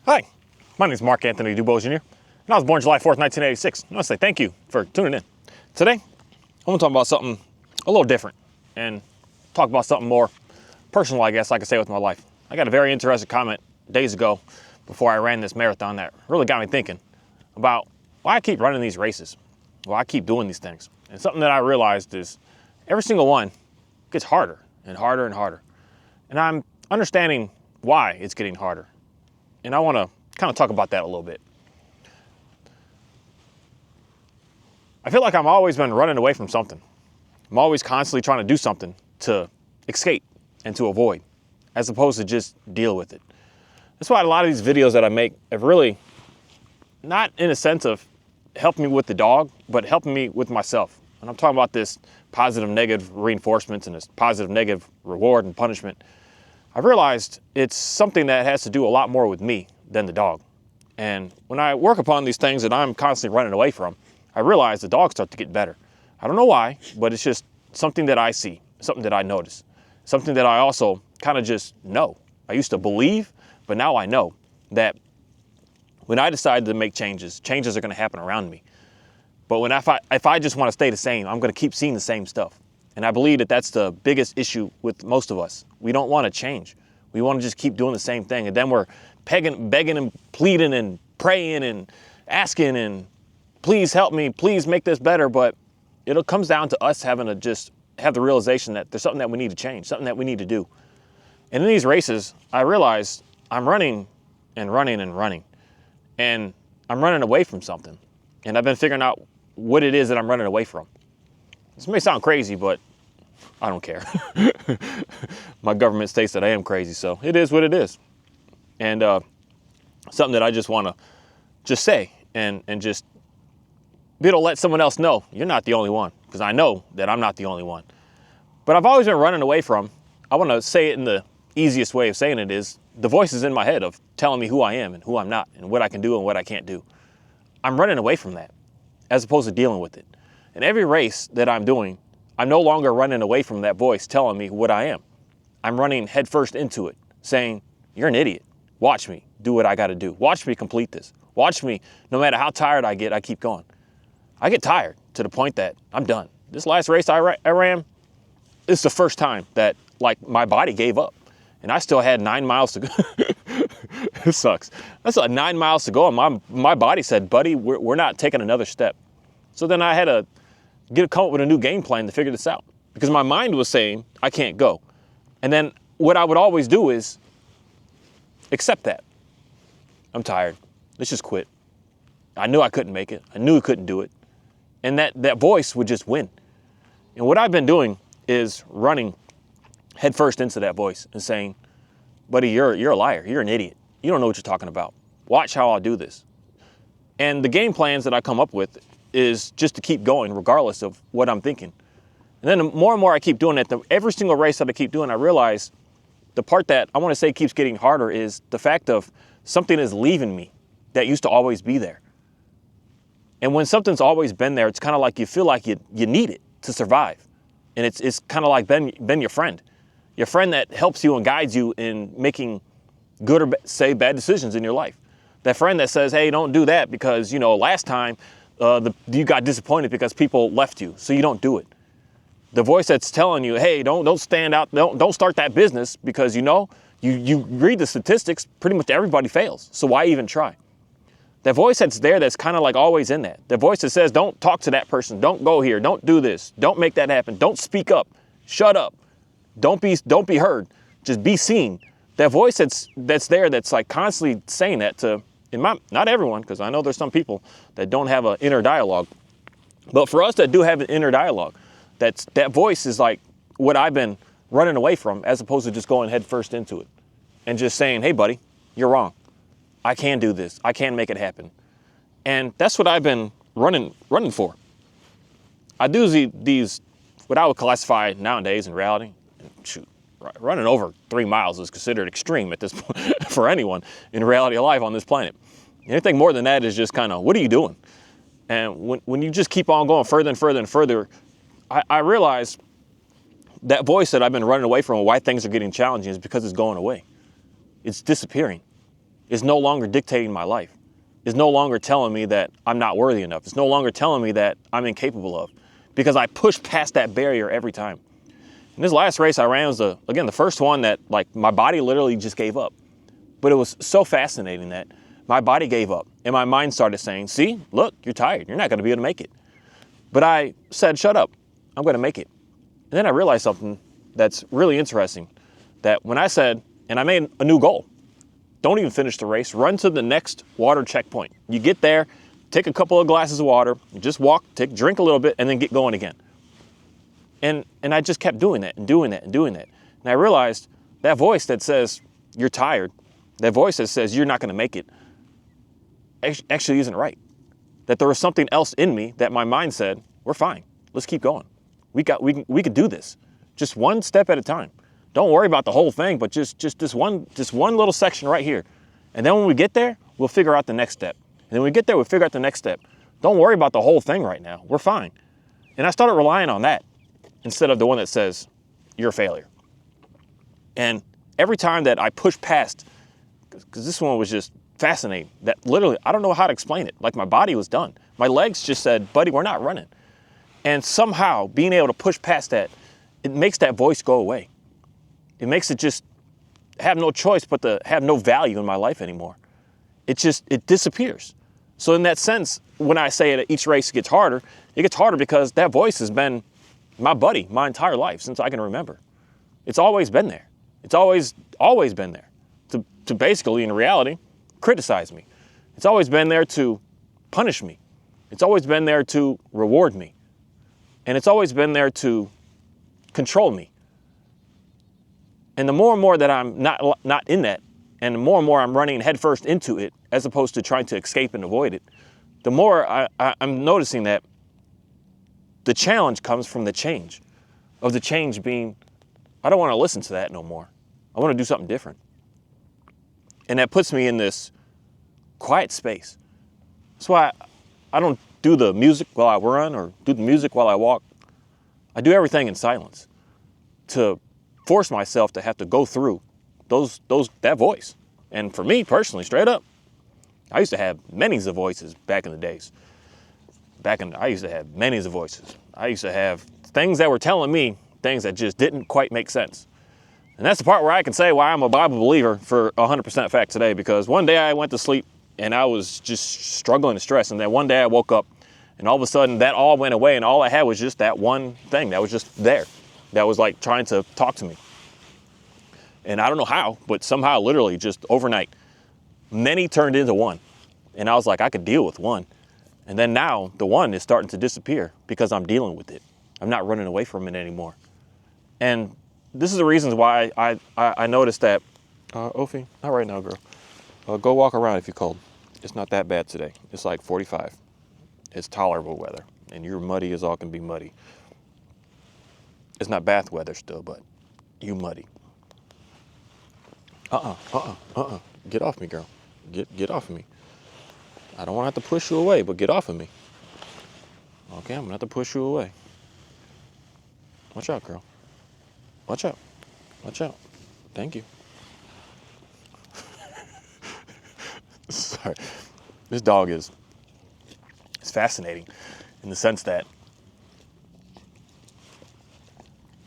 Hi, my name is Mark Anthony Dubois Jr., and I was born July 4th, 1986. I want to say thank you for tuning in. Today, I want to talk about something a little different and talk about something more personal, I guess I could say, with my life. I got a very interesting comment days ago before I ran this marathon that really got me thinking about why I keep running these races, why I keep doing these things. And something that I realized is every single one gets harder and harder and harder. And I'm understanding why it's getting harder. And I want to kind of talk about that a little bit. I feel like I've always been running away from something. I'm always constantly trying to do something to escape and to avoid, as opposed to just deal with it. That's why a lot of these videos that I make have really, not in a sense of helping me with the dog, but helping me with myself. And I'm talking about this positive, negative reinforcements and this positive, negative reward and punishment. I've realized it's something that has to do a lot more with me than the dog. And when I work upon these things that I'm constantly running away from, I realize the dogs start to get better. I don't know why, but it's just something that I see, something that I notice, something that I also kind of just know. I used to believe, but now I know that when I decide to make changes, changes are going to happen around me. But if I just want to stay the same, I'm going to keep seeing the same stuff. And I believe that that's the biggest issue with most of us. We don't want to change. We want to just keep doing the same thing. And then we're begging and pleading and praying and asking and please help me, please make this better. But it comes down to us having to just have the realization that there's something that we need to change, something that we need to do. And in these races, I realize I'm running and running and running. And I'm running away from something. And I've been figuring out what it is that I'm running away from. This may sound crazy, but I don't care. My government states that I am crazy, so it is what it is. And something that I just want to just say and just be able to let someone else know, you're not the only one, because I know that I'm not the only one. But I've always been running away from, I want to say it in the easiest way of saying it is, the voices in my head of telling me who I am and who I'm not and what I can do and what I can't do. I'm running away from that as opposed to dealing with it. In every race that I'm doing, I'm no longer running away from that voice telling me what I am. I'm running headfirst into it, saying, you're an idiot. Watch me do what I got to do. Watch me complete this. Watch me, no matter how tired I get, I keep going. I get tired to the point that I'm done. This last race I ran, it's the first time that my body gave up. And I still had 9 miles to go. It sucks. That's like 9 miles to go. And my body said, buddy, we're not taking another step. So then I had to come up with a new game plan to figure this out, because my mind was saying I can't go. And then what I would always do is accept that. I'm tired. Let's just quit. I knew I couldn't make it. I knew I couldn't do it. And that voice would just win. And what I've been doing is running headfirst into that voice and saying, buddy, you're a liar. You're an idiot. You don't know what you're talking about. Watch how I'll do this. And the game plans that I come up with is just to keep going regardless of what I'm thinking. And then the more and more I keep doing it, every single race that I keep doing, I realize the part that I want to say keeps getting harder is the fact of something is leaving me that used to always be there. And when something's always been there, it's kind of like you feel like you need it to survive. And it's kind of like been your friend that helps you and guides you in making good or say bad decisions in your life. That friend that says, hey, don't do that because, last time you got disappointed because people left you, so you don't do it. The voice that's telling you, hey, don't stand out, don't start that business because you read the statistics, pretty much everybody fails, so why even try? That voice that's there that's kind of like always in that. The voice that says, don't talk to that person, don't go here, don't do this, don't make that happen, don't speak up, shut up, don't be heard, just be seen. That voice that's there that's like constantly saying that to, not everyone, because I know there's some people that don't have an inner dialogue. But for us that do have an inner dialogue, that voice is like what I've been running away from, as opposed to just going head first into it and just saying, hey, buddy, you're wrong. I can do this. I can make it happen. And that's what I've been running for. I do these, what I would classify nowadays in reality, shoot, running over 3 miles is considered extreme at this point for anyone in reality of life on this planet. Anything more than that is just kind of, what are you doing? And when you just keep on going further and further and further, I realize that voice that I've been running away from, why things are getting challenging, is because it's going away. It's disappearing. is no longer dictating my life, is no longer telling me that I'm not worthy enough. It's no longer telling me that I'm incapable of, because I push past that barrier every time. And this last race I ran was the first one that like my body literally just gave up. But it was so fascinating that my body gave up and my mind started saying, see, look, you're tired. You're not going to be able to make it. But I said, shut up. I'm going to make it. And then I realized something that's really interesting, that when I said, and I made a new goal, don't even finish the race, run to the next water checkpoint. You get there, take a couple of glasses of water, just walk, drink a little bit, and then get going again. And I just kept doing that and doing that and doing that. And I realized that voice that says, you're tired, that voice that says you're not going to make it, actually isn't right. That there was something else in me that my mind said, we're fine. Let's keep going. We could do this. Just one step at a time. Don't worry about the whole thing, but just this one little section right here. And then when we get there, we'll figure out the next step. And then when we get there, we'll figure out the next step. Don't worry about the whole thing right now. We're fine. And I started relying on that instead of the one that says, you're a failure. And every time that I pushed past, because this one was just fascinating, that literally, I don't know how to explain it. Like my body was done. My legs just said, buddy, we're not running. And somehow being able to push past that, it makes that voice go away. It makes it just have no choice but to have no value in my life anymore. It disappears. So in that sense, when I say that each race gets harder because that voice has been my buddy my entire life since I can remember. It's always been there. It's always been there to basically, in reality, criticize me. It's always been there to punish me. It's always been there to reward me. And it's always been there to control me. And the more and more that I'm not in that, and the more and more I'm running headfirst into it, as opposed to trying to escape and avoid it, the more I'm noticing that the challenge comes from the change. Of the change being, I don't want to listen to that no more. I want to do something different. And that puts me in this quiet space. That's why I don't do the music while I run or do the music while I walk. I do everything in silence to force myself to have to go through that voice. And for me personally, straight up, I used to have many of voices back in the days. I used to have many of voices. I used to have things that were telling me things that just didn't quite make sense. And that's the part where I can say why I'm a Bible believer for 100% fact today, because one day I went to sleep and I was just struggling and stressed. And then one day I woke up and all of a sudden that all went away and all I had was just that one thing that was just there. That was like trying to talk to me. And I don't know how, but somehow literally just overnight, many turned into one. And I was like, I could deal with one. And then now the one is starting to disappear because I'm dealing with it. I'm not running away from it anymore. And this is the reasons why I noticed that, Ophi, not right now, girl. Go walk around if you're cold. It's not that bad today. It's like 45. It's tolerable weather. And you're muddy as all can be muddy. It's not bath weather still, but you muddy. Get off me, girl. Get off of me. I don't want to have to push you away, but get off of me. Okay, I'm going to have to push you away. Watch out, girl. Watch out. Watch out. Thank you. Sorry. This dog is fascinating in the sense that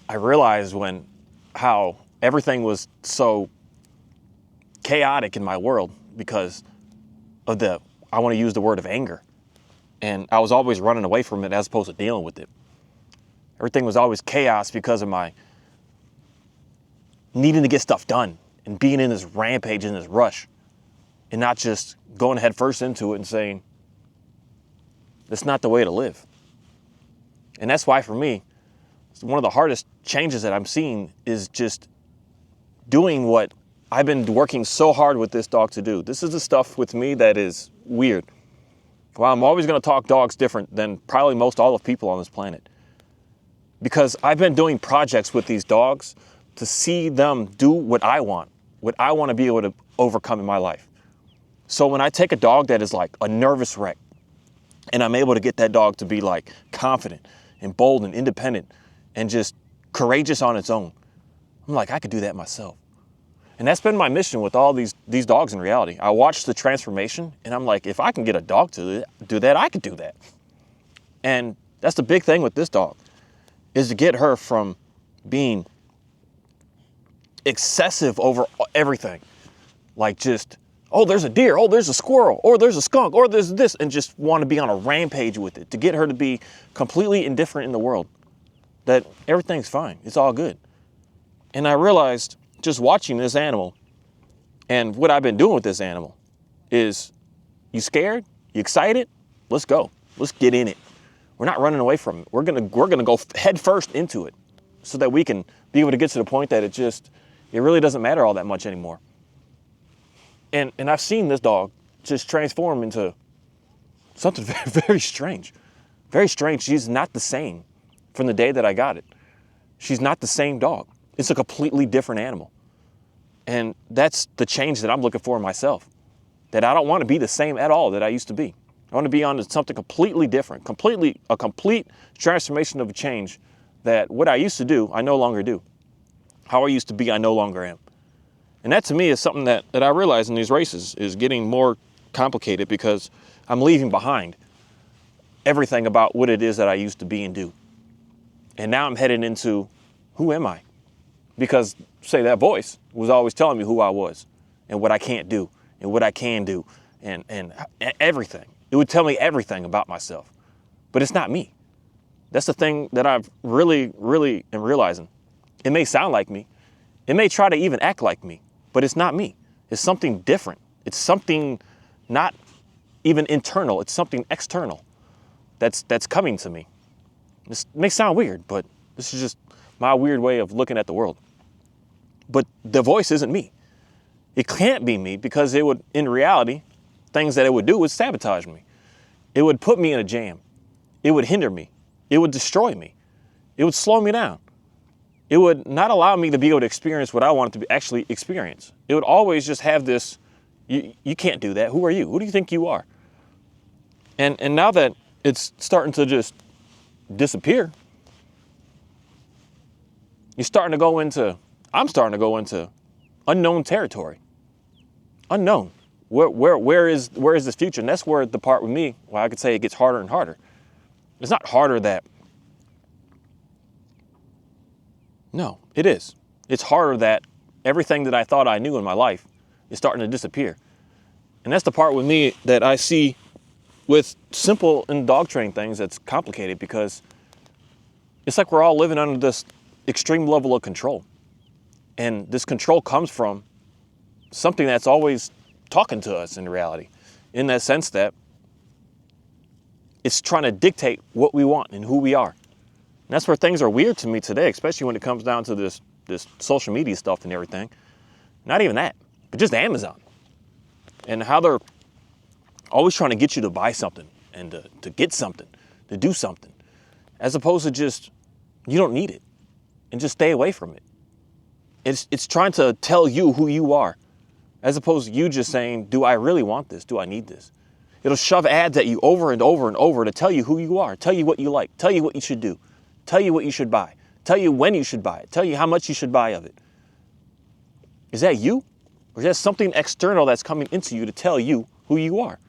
I realized how everything was so chaotic in my world because of I want to use the word of anger. And I was always running away from it as opposed to dealing with it. Everything was always chaos because of my needing to get stuff done and being in this rampage and this rush and not just going head first into it and saying, that's not the way to live. And that's why for me, one of the hardest changes that I'm seeing is just doing what I've been working so hard with this dog to do. This is the stuff with me that is weird. Well, I'm always going to talk dogs different than probably most all of people on this planet. Because I've been doing projects with these dogs to see them do what I want to be able to overcome in my life. So when I take a dog that is like a nervous wreck, and I'm able to get that dog to be like confident and bold and independent and just courageous on its own, I'm like, I could do that myself. And that's been my mission with all these dogs in reality. I watch the transformation and I'm like, if I can get a dog to do that, I could do that. And that's the big thing with this dog, is to get her from being excessive over everything. Like just, oh, there's a deer, oh, there's a squirrel, or there's a skunk, or there's this, and just want to be on a rampage with it, to get her to be completely indifferent in the world, that everything's fine, it's all good. And I realized just watching this animal and what I've been doing with this animal is, you scared? You excited? Let's go. Let's get in it. We're not running away from it. We're gonna go head first into it, so that we can be able to get to the point that it really doesn't matter all that much anymore. And I've seen this dog just transform into something very, very strange. Very strange. She's not the same from the day that I got it. She's not the same dog. It's a completely different animal. And that's the change that I'm looking for in myself. That I don't want to be the same at all that I used to be. I want to be on to something completely different, a complete transformation of a change, that what I used to do, I no longer do. How I used to be, I no longer am. And that to me is something that I realize in these races is getting more complicated, because I'm leaving behind everything about what it is that I used to be and do. And now I'm heading into, who am I? Because, say, that voice was always telling me who I was and what I can't do and what I can do and everything. It would tell me everything about myself. But it's not me. That's the thing that I've really, really am realizing. It may sound like me. It may try to even act like me, but it's not me. It's something different. It's something not even internal. It's something external that's coming to me. This may sound weird, but this is just my weird way of looking at the world. But the voice isn't me. It can't be me, because it would, in reality, things that it would do would sabotage me. It would put me in a jam. It would hinder me. It would destroy me. It would slow me down. It would not allow me to be able to experience what I wanted to actually experience. It would always just have this, you can't do that. Who are you? Who do you think you are? And now that it's starting to just disappear, I'm starting to go into unknown territory. Unknown. Where is this future? And that's where the part with me, well, I could say it gets harder and harder. It's not harder that, no, it is. It's harder that everything that I thought I knew in my life is starting to disappear. And that's the part with me that I see with simple and dog training things that's complicated, because it's like we're all living under this extreme level of control. And this control comes from something that's always talking to us in reality, in that sense that it's trying to dictate what we want and who we are. And that's where things are weird to me today, especially when it comes down to this social media stuff and everything. Not even that, but just Amazon. And how they're always trying to get you to buy something and to get something, to do something, as opposed to just, you don't need it, and just stay away from it. It's trying to tell you who you are, as opposed to you just saying, do I really want this? Do I need this? It'll shove ads at you over and over and over to tell you who you are, tell you what you like, tell you what you should do, tell you what you should buy, tell you when you should buy it, tell you how much you should buy of it. Is that you? Or is that something external that's coming into you to tell you who you are?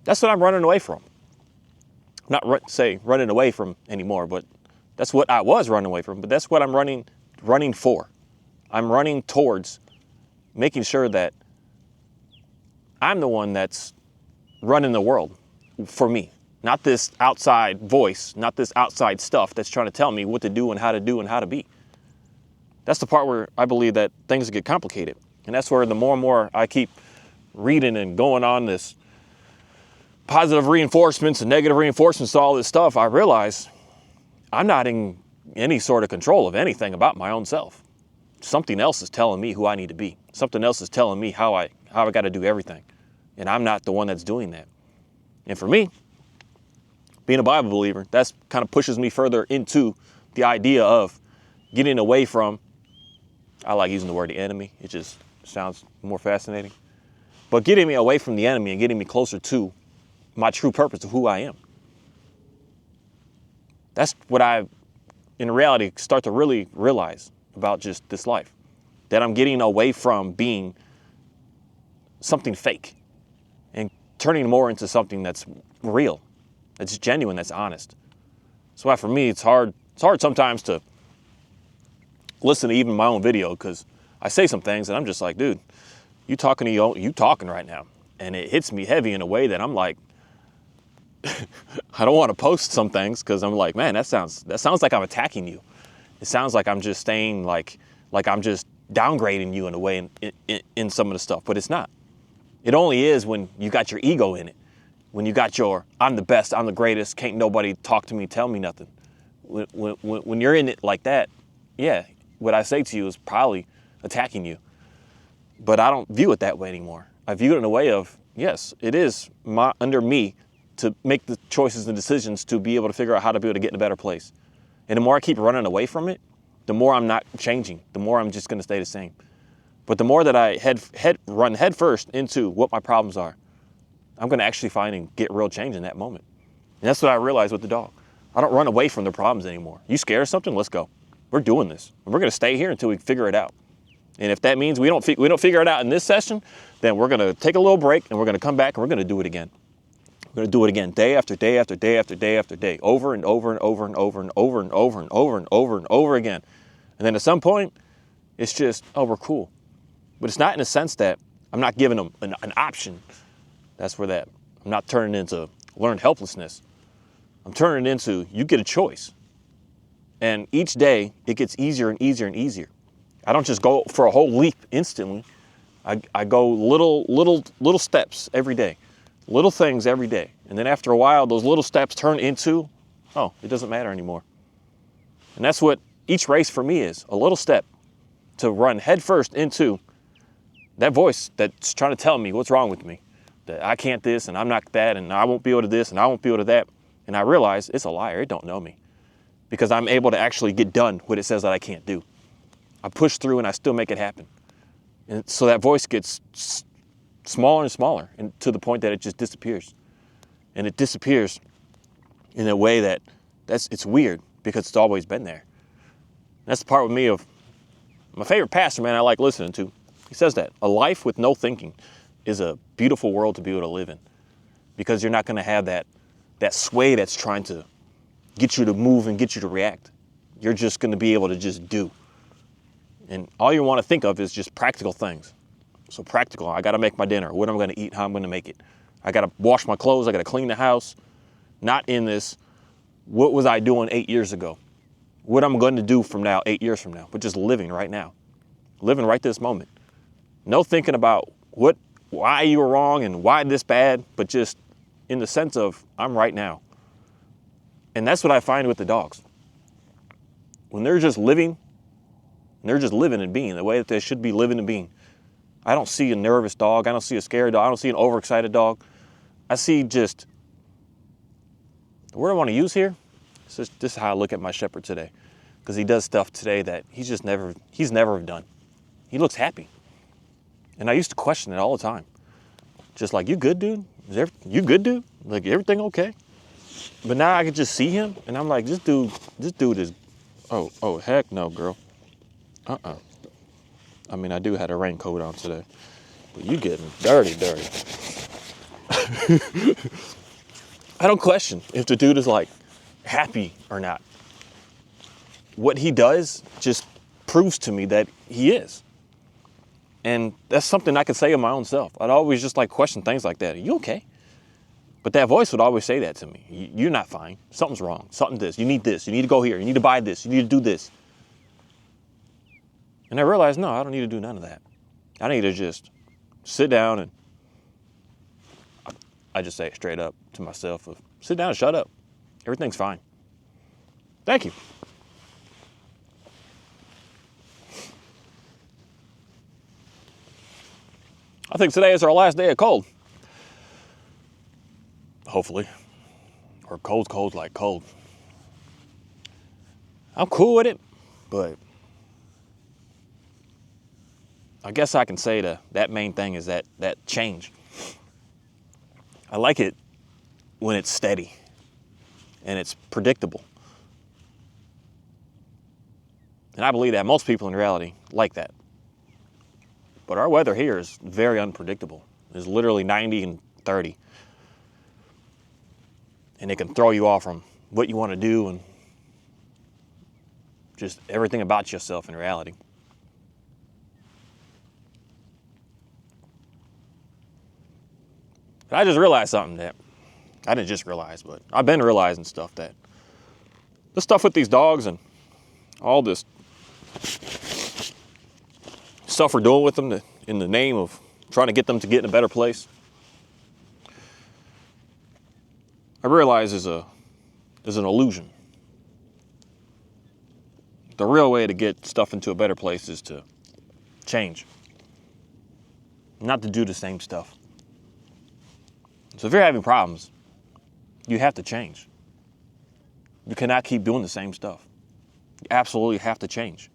That's what I'm running away from. Not running away from anymore, but that's what I was running away from. But that's what I'm running for. I'm running towards making sure that I'm the one that's running the world for me. Not this outside voice, not this outside stuff that's trying to tell me what to do and how to be. That's the part where I believe that things get complicated. And that's where the more and more I keep reading and going on this positive reinforcements and negative reinforcements to all this stuff, I realize I'm not in any sort of control of anything about my own self. Something else is telling me who I need to be. Something else is telling me how I got to do everything. And I'm not the one that's doing that. And for me, being a Bible believer, that's kind of pushes me further into the idea of getting away from, I like using the word the enemy. It just sounds more fascinating. But getting me away from the enemy and getting me closer to my true purpose of who I am. That's what I, in reality, start to really realize. about just this life, that I'm getting away from being something fake and turning more into something that's real, that's genuine, that's honest. That's why for me, it's hard sometimes to listen to even my own video, because I say some things and I'm just like, dude, you talking right now. And it hits me heavy in a way that I'm like, I don't want to post some things because I'm like, man, that sounds like I'm attacking you. It sounds like I'm just saying like I'm just downgrading you in a way in some of the stuff, but it's not. It only is when you got your ego in it. When you got your, I'm the best, I'm the greatest, can't nobody talk to me, tell me nothing. When you're in it like that, yeah, what I say to you is probably attacking you. But I don't view it that way anymore. I view it in a way of, yes, it is under me to make the choices and decisions to be able to figure out how to be able to get in a better place. And the more I keep running away from it, the more I'm not changing, the more I'm just going to stay the same. But the more that I run head first into what my problems are, I'm going to actually find and get real change in that moment. And that's what I realized with the dog. I don't run away from the problems anymore. You scared of something? Let's go. We're doing this. And we're going to stay here until we figure it out. And if that means we don't figure it out in this session, then we're going to take a little break and we're going to come back and we're going to do it again. We're going to do it again day after day after day after day after day, over and over and over and over and over and over and over and over and over again. And then at some point, it's just, oh, we're cool. But it's not in a sense that I'm not giving them an option. That's where I'm not turning into learned helplessness. I'm turning it into, you get a choice. And each day, it gets easier and easier and easier. I don't just go for a whole leap instantly. I go little steps every day, little things every day. And then after a while, those little steps turn into, oh, it doesn't matter anymore. And that's what each race for me is, a little step to run headfirst into that voice that's trying to tell me what's wrong with me, that I can't this and I'm not that and I won't be able to this and I won't be able to that. And I realize it's a liar. It don't know me, because I'm able to actually get done what it says that I can't do. I push through and I still make it happen. And so that voice gets smaller and smaller, and to the point that it just disappears. And it disappears in a way it's weird, because it's always been there. That's the part with me of my favorite pastor, man, I like listening to. He says that a life with no thinking is a beautiful world to be able to live in, because you're not going to have that sway that's trying to get you to move and get you to react. You're just going to be able to just do. And all you want to think of is just practical things. So practical, I got to make my dinner, what I'm going to eat, how I'm going to make it. I got to wash my clothes, I got to clean the house. Not in this, what was I doing 8 years ago? What I'm going to do from now, 8 years from now, but just living right now. Living right this moment. No thinking about why you were wrong and why this bad, but just in the sense of, I'm right now. And that's what I find with the dogs. When they're just living, and being the way that they should be living and being. I don't see a nervous dog. I don't see a scared dog. I don't see an overexcited dog. I see just, the word I want to use here, this is how I look at my shepherd today. Because he does stuff today that he's never done. He looks happy. And I used to question it all the time. Just like, you good, dude? You good, dude? Like, everything okay? But now I can just see him, and I'm like, this dude is, oh, heck no, girl. I mean, I do have a raincoat on today, but you getting dirty. I don't question if the dude is like happy or not. What he does just proves to me that he is. And that's something I could say of my own self. I'd always just like question things like that. Are you okay? But that voice would always say that to me. You're not fine. Something's wrong. Something this. You need this. You need to go here. You need to buy this. You need to do this. And I realized, no, I don't need to do none of that. I need to just sit down, and I just say it straight up to myself, sit down and shut up. Everything's fine. Thank you. I think today is our last day of cold. Hopefully. Or cold like cold. I'm cool with it, but I guess I can say that main thing is that change. I like it when it's steady and it's predictable. And I believe that most people in reality like that. But our weather here is very unpredictable. It's literally 90 and 30. And it can throw you off from what you want to do and just everything about yourself in reality. But I just realized something that I didn't just realize, but I've been realizing stuff, that the stuff with these dogs and all this stuff we're doing with them in the name of trying to get them to get in a better place, I realize is an illusion. The real way to get stuff into a better place is to change, not to do the same stuff. So if you're having problems, you have to change. You cannot keep doing the same stuff. You absolutely have to change.